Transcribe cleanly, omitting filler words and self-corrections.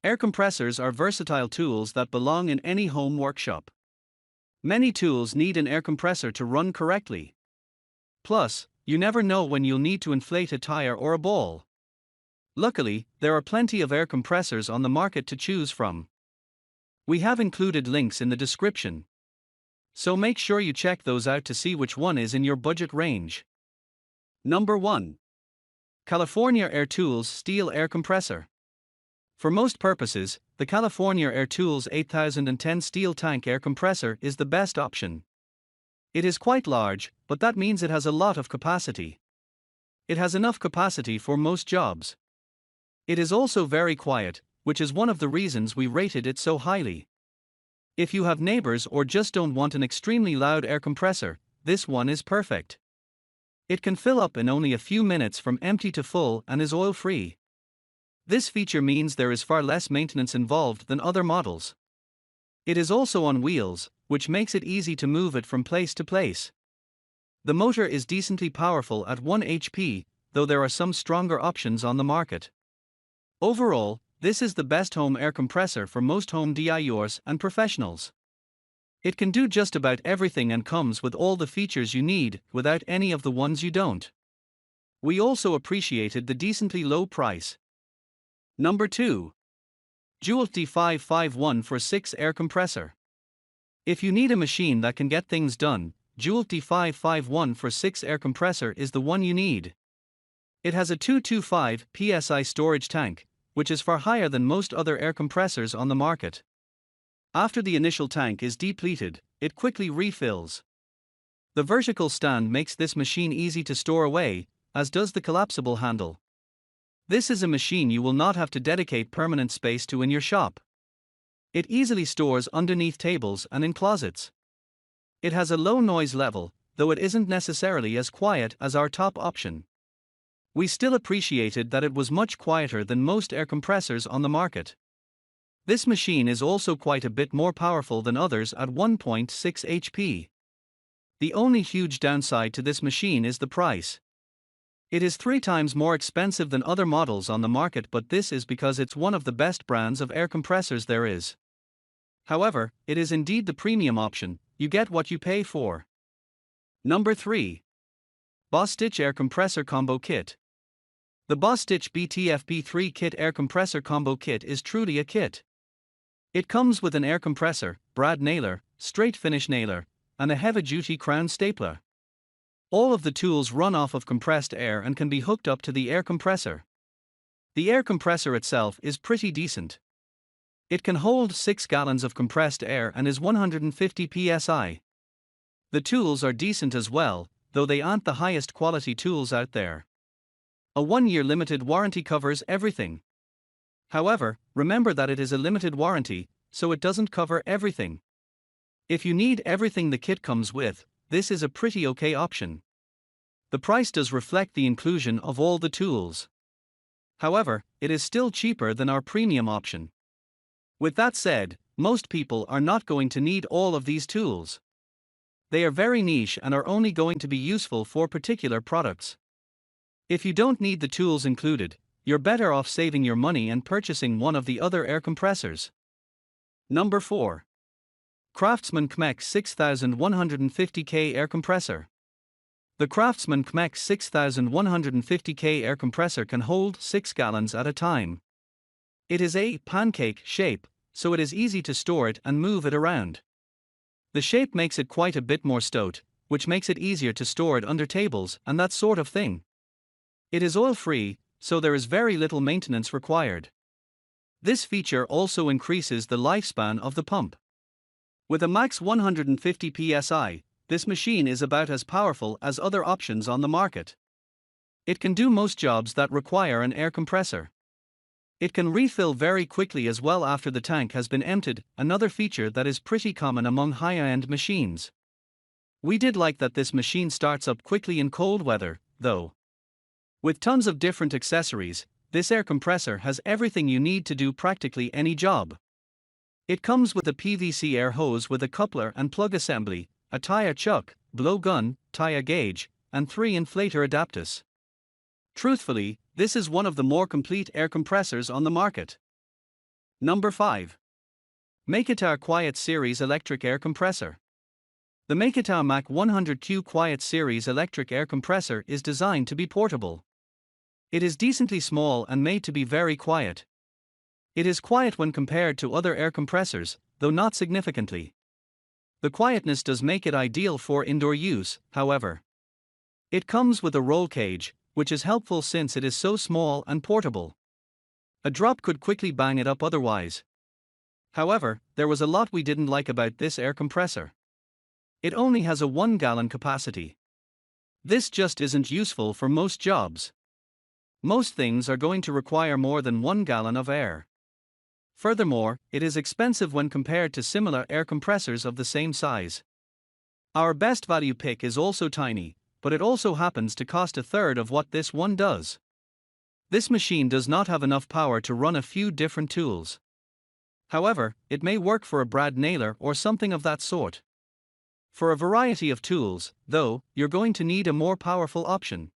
Air compressors are versatile tools that belong in any home workshop. Many tools need an air compressor to run correctly. Plus, you never know when you'll need to inflate a tire or a ball. Luckily, there are plenty of air compressors on the market to choose from. We have included links in the description, so make sure you check those out to see which one is in your budget range. Number 1. California Air Tools Steel Air Compressor. For most purposes, the California Air Tools 8010 steel tank air compressor is the best option. It is quite large, but that means it has a lot of capacity. It has enough capacity for most jobs. It is also very quiet, which is one of the reasons we rated it so highly. If you have neighbors or just don't want an extremely loud air compressor, this one is perfect. It can fill up in only a few minutes from empty to full and is oil-free. This feature means there is far less maintenance involved than other models. It is also on wheels, which makes it easy to move it from place to place. The motor is decently powerful at 1 HP, though there are some stronger options on the market. Overall, this is the best home air compressor for most home DIYers and professionals. It can do just about everything and comes with all the features you need without any of the ones you don't. We also appreciated the decently low price. Number 2. DEWALT D551 for 6 air compressor. If you need a machine that can get things done, DEWALT D551 for 6 air compressor is the one you need. It has a 225 psi storage tank, which is far higher than most other air compressors on the market. After the initial tank is depleted, it quickly refills. The vertical stand makes this machine easy to store away, as does the collapsible handle. This is a machine you will not have to dedicate permanent space to in your shop. It easily stores underneath tables and in closets. It has a low noise level, though it isn't necessarily as quiet as our top option. We still appreciated that it was much quieter than most air compressors on the market. This machine is also quite a bit more powerful than others at 1.6 HP. The only huge downside to this machine is the price. It is 3 times more expensive than other models on the market, but this is because it's one of the best brands of air compressors there is. However, it is indeed the premium option, you get what you pay for. Number 3. BOSTITCH Air Compressor Combo Kit. The BOSTITCH BTFP3 Kit Air Compressor Combo Kit is truly a kit. It comes with an air compressor, brad nailer, straight finish nailer, and a heavy-duty crown stapler. All of the tools run off of compressed air and can be hooked up to the air compressor. The air compressor itself is pretty decent. It can hold 6 gallons of compressed air and is 150 psi. The tools are decent as well, though they aren't the highest quality tools out there. A 1-year limited warranty covers everything. However, remember that it is a limited warranty, so it doesn't cover everything. If you need everything the kit comes with, this is a pretty okay option. The price does reflect the inclusion of all the tools. However, it is still cheaper than our premium option. With that said, most people are not going to need all of these tools. They are very niche and are only going to be useful for particular products. If you don't need the tools included, you're better off saving your money and purchasing one of the other air compressors. Number 4. CRAFTSMAN CMEX 6150K Air Compressor. The CRAFTSMAN CMEX 6150K air compressor can hold 6 gallons at a time. It is a pancake shape, so it is easy to store it and move it around. The shape makes it quite a bit more stout, which makes it easier to store it under tables and that sort of thing. It is oil-free, so there is very little maintenance required. This feature also increases the lifespan of the pump. With a max 150 psi, this machine is about as powerful as other options on the market. It can do most jobs that require an air compressor. It can refill very quickly as well after the tank has been emptied, another feature that is pretty common among high-end machines. We did like that this machine starts up quickly in cold weather, though. With tons of different accessories, this air compressor has everything you need to do practically any job. It comes with a PVC air hose with a coupler and plug assembly, a tire chuck, blowgun, tire gauge, and 3 inflator adapters. Truthfully, this is one of the more complete air compressors on the market. Number 5. Makita Quiet Series Electric Air Compressor. The Makita Mac 100Q Quiet Series Electric Air Compressor is designed to be portable. It is decently small and made to be very quiet. It is quiet when compared to other air compressors, though not significantly. The quietness does make it ideal for indoor use, however. It comes with a roll cage, which is helpful since it is so small and portable. A drop could quickly bang it up otherwise. However, there was a lot we didn't like about this air compressor. It only has a 1-gallon capacity. This just isn't useful for most jobs. Most things are going to require more than 1 gallon of air. Furthermore, it is expensive when compared to similar air compressors of the same size. Our best value pick is also tiny, but it also happens to cost a third of what this one does. This machine does not have enough power to run a few different tools. However, it may work for a brad nailer or something of that sort. For a variety of tools, though, you're going to need a more powerful option.